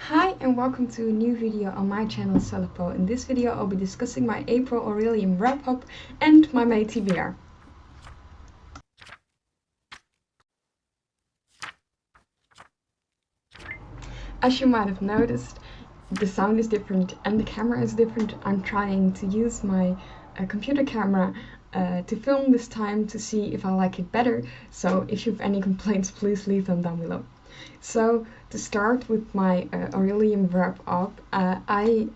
Hi and welcome to a new video on my channel Celepo. In this video I'll be discussing my April Orilium wrap-up and my May TBR. As you might have noticed, the sound is different and the camera is different. I'm trying to use my computer camera to film this time to see if I like it better, so if you have any complaints please leave them down below. So to start with my Orilium wrap-up, I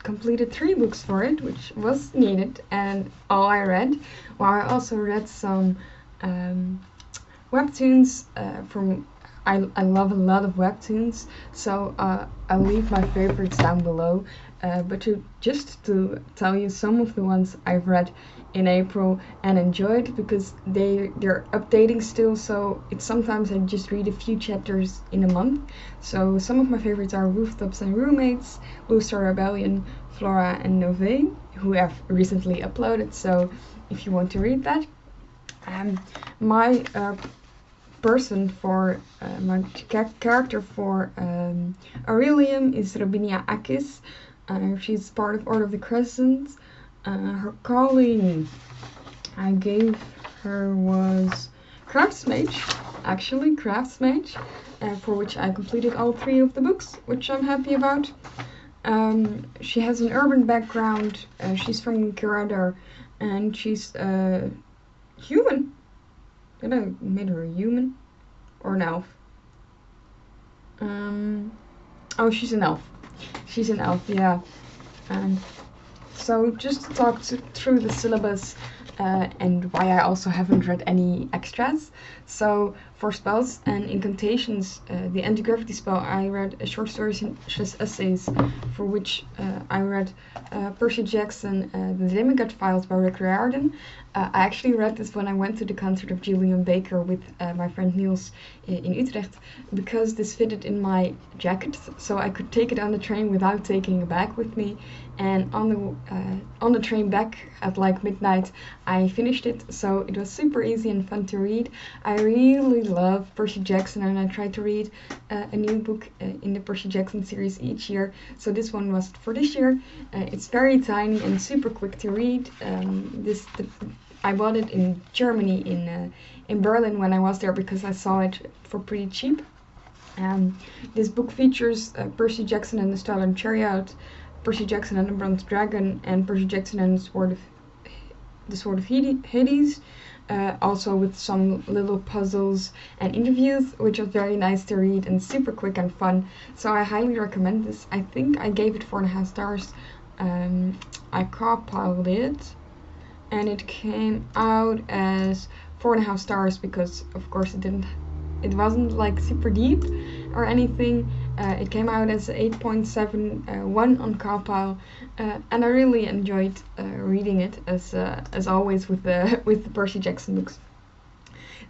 completed 3 books for it, which was needed and all I read. While I also read some Webtoons from I love a lot of Webtoons, so I'll leave my favorites down below. But just to tell you some of the ones I've read in April and enjoyed, because they're updating still, so it's sometimes I just read a few chapters in a month. So some of my favorites are Rooftops and Roommates, Blue Star Rebellion, Flora and Nove, who have recently uploaded, so if you want to read that. My person for my character for Orilium is Robinia Akis. She's part of Order of the Crescent. Her calling I gave her was Craftsmage, actually Craftsmage, for which I completed all 3 of the books, which I'm happy about. She has an urban background, she's from Kiradar, and she's human. Did I made her a human? Or an elf? Oh, she's an elf. She's an elf, yeah. So just to talk through the syllabus and why I also haven't read any extras. So for spells and incantations, the anti-gravity spell, I read short stories and essays, for which I read Percy Jackson, The Demigod Files by Rick Riordan. I actually read this when I went to the concert of Julian Baker with my friend Niels in Utrecht, because this fitted in my jacket, so I could take it on the train without taking a bag with me. And on the train back at like midnight, I finished it, so it was super easy and fun to read. I really love Percy Jackson, and I try to read a new book in the Percy Jackson series each year. So this one was for this year. It's very tiny and super quick to read. I bought it in Germany, in Berlin, when I was there, because I saw it for pretty cheap. This book features Percy Jackson and the Stolen Chariot, Percy Jackson and the Bronze Dragon, and Percy Jackson and the Sword of Hades, also with some little puzzles and interviews, which was very nice to read and super quick and fun. So I highly recommend this. I think I gave it 4.5 stars. I compiled it, and it came out as 4.5 stars because, of course, it wasn't like super deep or anything. It came out as 8.71 on Compile, and I really enjoyed reading it, as always with the Percy Jackson books.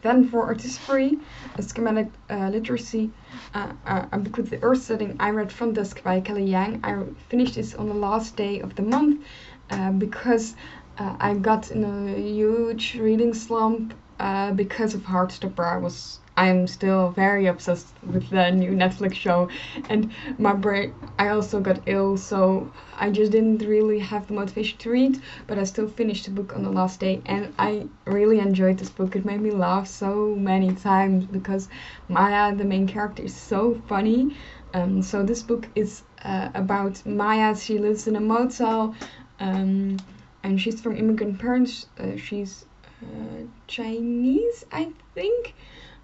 Then for Artistry, a schematic literacy, a book with the earth setting, I read Front Desk by Kelly Yang. I finished this on the last day of the month because I got in a huge reading slump because of Heartstopper. I'm still very obsessed with the new Netflix show, and I also got ill, so I just didn't really have the motivation to read, but I still finished the book on the last day, and I really enjoyed this book. It made me laugh so many times because Maya, the main character, is so funny. So this book is about Maya. She lives in a motel, and she's from immigrant parents. She's Chinese, I think.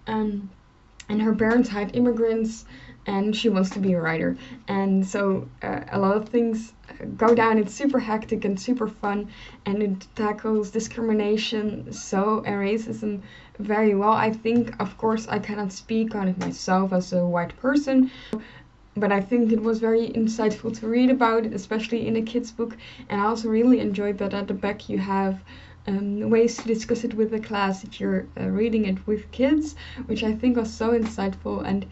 And her parents hide immigrants, and she wants to be a writer. And so a lot of things go down. It's super hectic and super fun, and it tackles discrimination and racism very well. I think, of course, I cannot speak on it myself as a white person, but I think it was very insightful to read about it, especially in a kid's book. And I also really enjoyed that at the back you have ways to discuss it with the class if you're reading it with kids, which I think was so insightful, and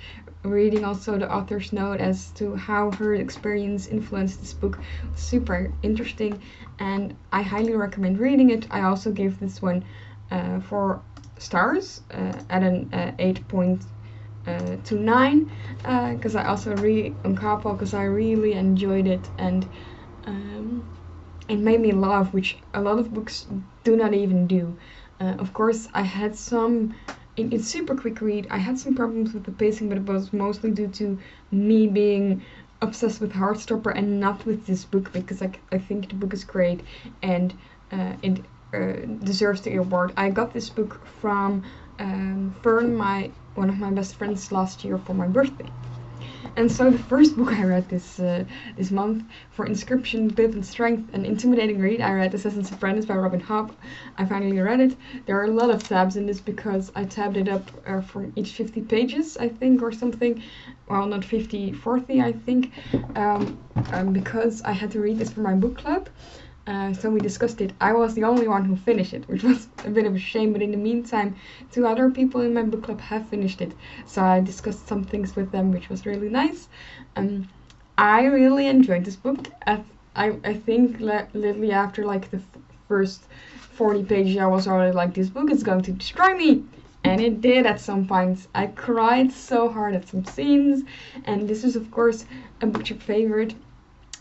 reading also the author's note as to how her experience influenced this book was super interesting, and I highly recommend reading it. I also gave this one 4 stars at an 8.1 to 9, because I also really on couple because I really enjoyed it, and it made me laugh, which a lot of books do not even do. Of course, I had some. It's super quick read. I had some problems with the pacing, but it was mostly due to me being obsessed with Heartstopper and not with this book, because I think the book is great and it deserves the award. I got this book from Fern, one of my best friends, last year for my birthday. And so the first book I read this month, for Inscription, Bit and Strength, an intimidating read, I read Assassin's Apprentice by Robin Hobb. I finally read it. There are a lot of tabs in this because I tabbed it up from each 50 pages, I think, or something. Well, not 50, 40, I think, because I had to read this for my book club. So we discussed it. I was the only one who finished it, which was a bit of a shame, but in the meantime, 2 other people in my book club have finished it. So I discussed some things with them, which was really nice. I really enjoyed this book. I think literally after like the first 40 pages, I was already like, this book is going to destroy me. And it did at some points. I cried so hard at some scenes. And this is, of course, a Booktube favorite.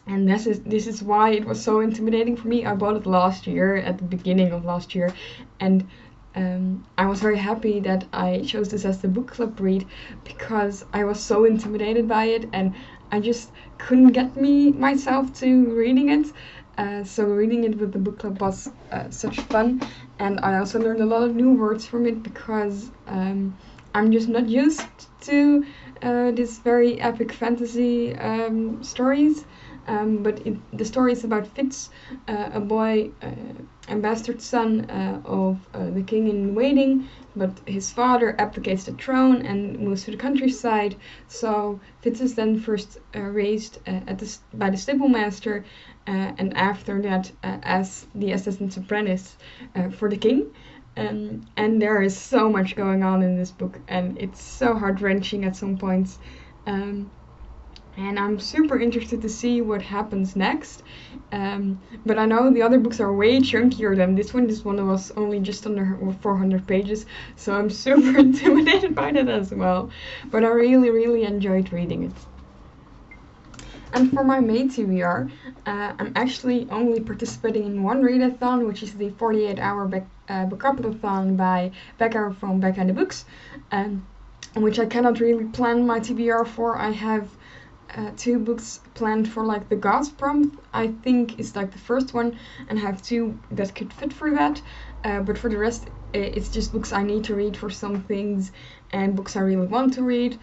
And this is why it was so intimidating for me. I bought it last year, at the beginning of last year, and I was very happy that I chose this as the book club read, because I was so intimidated by it and I just couldn't get myself to reading it. So reading it with the book club was such fun, and I also learned a lot of new words from it, because I'm just not used to this very epic fantasy stories. But the story is about Fitz, a boy, a bastard son of the king in waiting, but his father abdicates the throne and moves to the countryside. So Fitz is then first raised by the stable master, and after that as the assistant's apprentice for the king. And there is so much going on in this book, and it's so heart-wrenching at some points. And I'm super interested to see what happens next. But I know the other books are way chunkier than this one. This one was only just under 400 pages, so I'm super intimidated by that as well. But I really, really enjoyed reading it. And for my May TBR, I'm actually only participating in one readathon, which is the 48-hour bookathon by Becca from Becca and the Books, which I cannot really plan my TBR for. I have 2 books planned for like the Gods prompt, I think is like the first one, and I have 2 that could fit for that, but for the rest it's just books I need to read for some things and books I really want to read.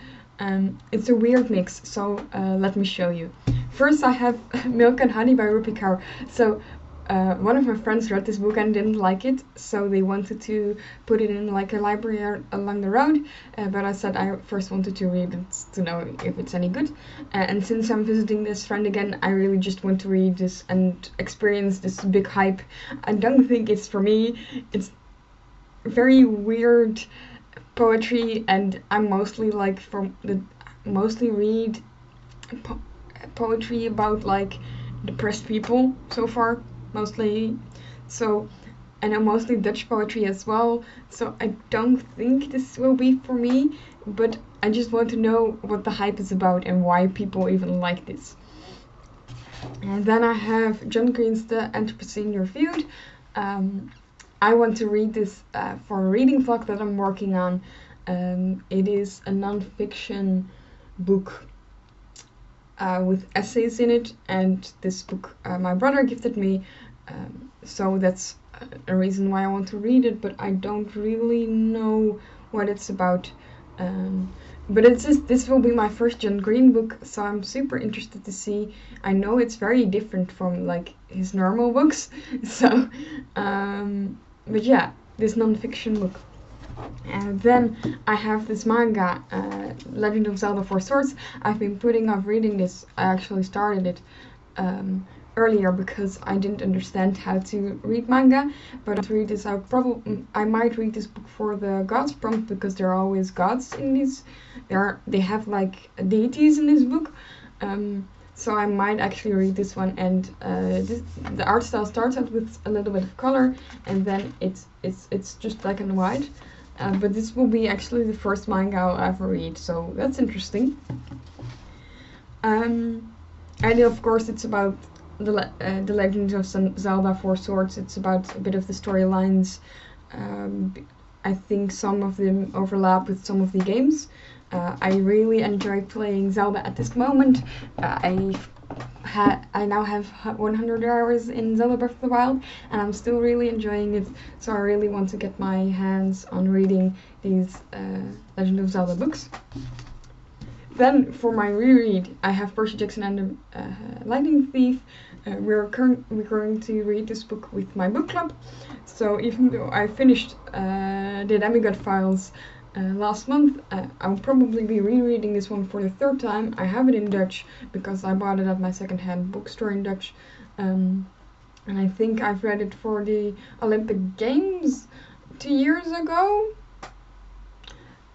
It's a weird mix, so let me show you. First I have Milk and Honey by Rupi Kaur. So one of my friends read this book and didn't like it, so they wanted to put it in like a library along the road, but I said I first wanted to read it to know if it's any good. And since I'm visiting this friend again, I really just want to read this and experience this big hype. I don't think it's for me. It's very weird poetry, and I mostly mostly read poetry about like depressed people so far. Mostly, so, and I'm mostly Dutch poetry as well, so I don't think this will be for me, but I just want to know what the hype is about and why people even like this. And then I have John Green's The Anthropocene Reviewed. I want to read this for a reading vlog that I'm working on. It is a non-fiction book with essays in it, and this book my brother gifted me, so that's a reason why I want to read it, but I don't really know what it's about. But it's just, this will be my first John Green book, so I'm super interested to see. I know it's very different from like his normal books, so but yeah, this non-fiction book. And then I have this manga, Legend of Zelda Four Swords. I've been putting off reading this. I actually started it earlier because I didn't understand how to read manga, but to read this, I might read this book for the Gods prompt, because there are always gods in these. They have like deities in this book, so I might actually read this one. And the art style starts out with a little bit of color, and then it's just black and white. but this will be actually the first manga I'll ever read, so that's interesting. And of course it's about the Legend of Zelda Four Swords. It's about a bit of the storylines. I think some of them overlap with some of the games. I really enjoy playing Zelda at this moment. I now have 100 hours in Zelda Breath of the Wild, and I'm still really enjoying it. So I really want to get my hands on reading these Legend of Zelda books. Then for my reread, I have Percy Jackson and the Lightning Thief. We're going to read this book with my book club. So even though I finished the Demigod Files last month, I'll probably be rereading this one for the third time. I have it in Dutch because I bought it at my secondhand bookstore in Dutch. And I think I've read it for the Olympic Games 2 years ago.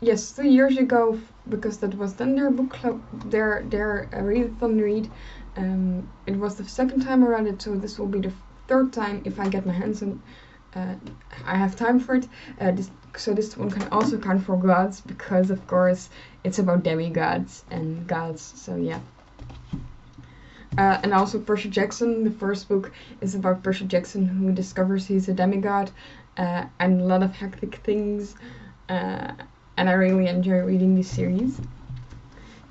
Yes, 2 years ago, because that was then their book club, their readathon read. It was the second time I read it, so this will be the third time if I get my hands on. I have time for it. So this one can also count for gods, because of course it's about demigods and gods. So yeah. And also Percy Jackson. The first book is about Percy Jackson, who discovers he's a demigod, and a lot of hectic things. And I really enjoy reading this series.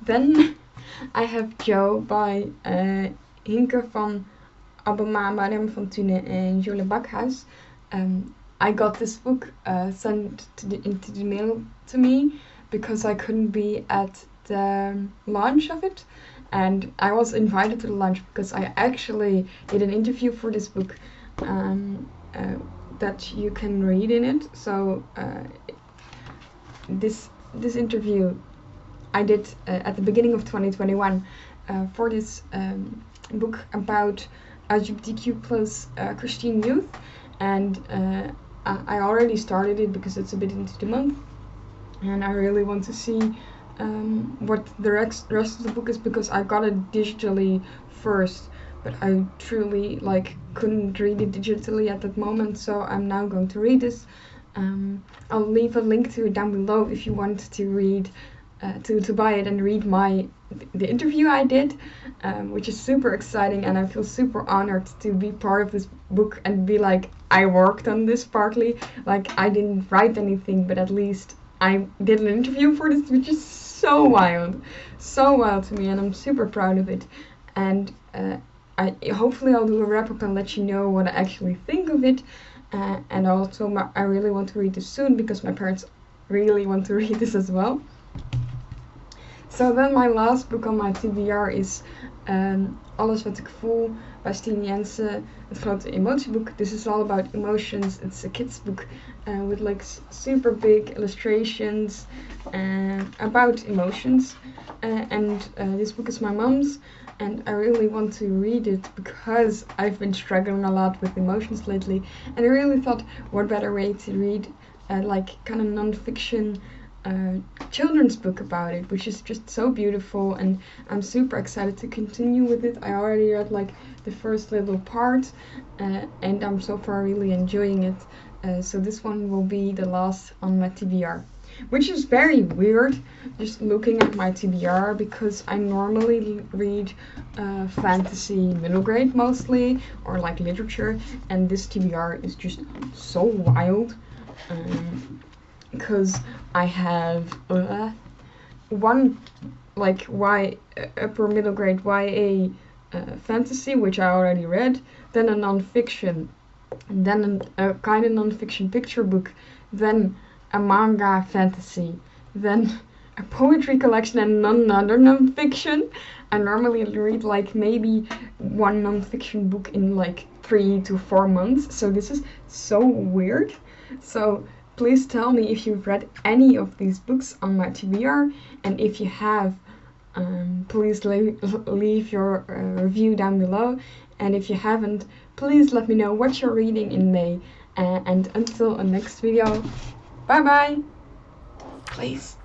Then I have Joe by Hinke van Abema, Mariam van Thune and Jule Bakhuis. I got this book sent into the mail to me because I couldn't be at the launch of it. And I was invited to the launch because I actually did an interview for this book that you can read in it. So this interview I did at the beginning of 2021 for this book about LGBTQ plus Christian youth, and I already started it because it's a bit into the month, and I really want to see what the rest of the book is, because I got it digitally first, but I truly couldn't read it digitally at that moment, so I'm now going to read this. I'll leave a link to it down below if you want to read, to buy it and read the interview I did, which is super exciting, and I feel super honored to be part of this book and be like, I worked on this partly. I didn't write anything, but at least I did an interview for this, which is so wild to me, and I'm super proud of it. And hopefully I'll do a wrap up and let you know what I actually think of it. And also I really want to read this soon because my parents really want to read this as well. So then my last book on my TBR is Alles wat ik voel by Stine Jensen, het grote emotieboek. This is all about emotions. It's a kids book with super big illustrations about emotions. And this book is my mom's, and I really want to read it because I've been struggling a lot with emotions lately, and I really thought, what better way to read kind of non-fiction children's book about it, which is just so beautiful, and I'm super excited to continue with it. I already read the first little part, and I'm so far really enjoying it. So this one will be the last on my TBR, which is very weird just looking at my TBR, because I normally read fantasy middle grade mostly, or literature, and this TBR is just so wild. Because I have one upper middle grade YA fantasy, which I already read, then a non-fiction, and then a kind of non-fiction picture book, then a manga fantasy, then a poetry collection, and another non-fiction. I normally read maybe one non-fiction book in 3 to 4 months, so this is so weird. So please tell me if you've read any of these books on my TBR, and if you have, please leave your review down below, and if you haven't, please let me know what you're reading in May, and until the next video, bye bye, please.